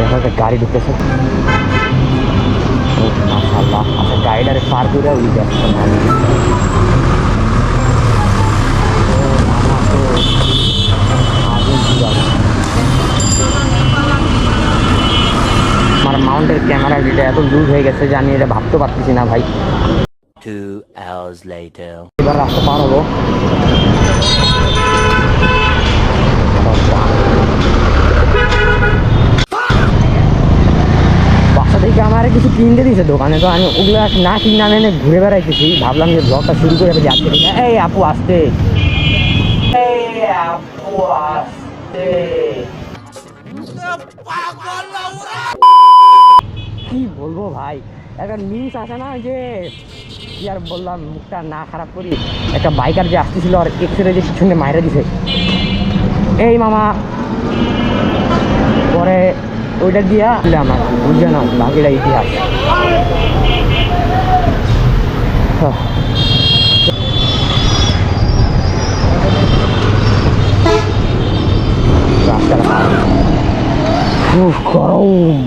দেখা যায় গাড়ি ঢুকতেছে। মাশাআল্লাহ, আচ্ছা গাড়িটারে পার করে ওই যাচ্ছে মানুষ। আমার মাউন্টের ক্যামেরা যেটা এত লুজ হয়ে গেছে যে আমি এটা ভাবতে পারতেছি না ভাই। 2 hours later. এবার রাস্তা পার হবো। বাসা থেকে আমার কিছু কিনতে দিয়েছে দোকানে, তো আমি ওগুলো না কিনে আমি এনে ঘুরে বেড়াইতেছি। ভাবলাম যে ব্লগটা শুরু করে ফেলি আজকে থেকে। এই আপু আসতে, এই আপু আসতে, কি বলবো ভাই, একটা নিউজ আছে না যে কি আর বললাম, মুখটা না খারাপ করি। একটা বাইকার যে আসতেছিল আর এক্সরে যে পিছনে মাইরা দিছে, এই মামা পরে ওইটা দিয়া আমার বুঝে নাও বাকিটা ইতিহাস। রাস্তাটা খুব গরম।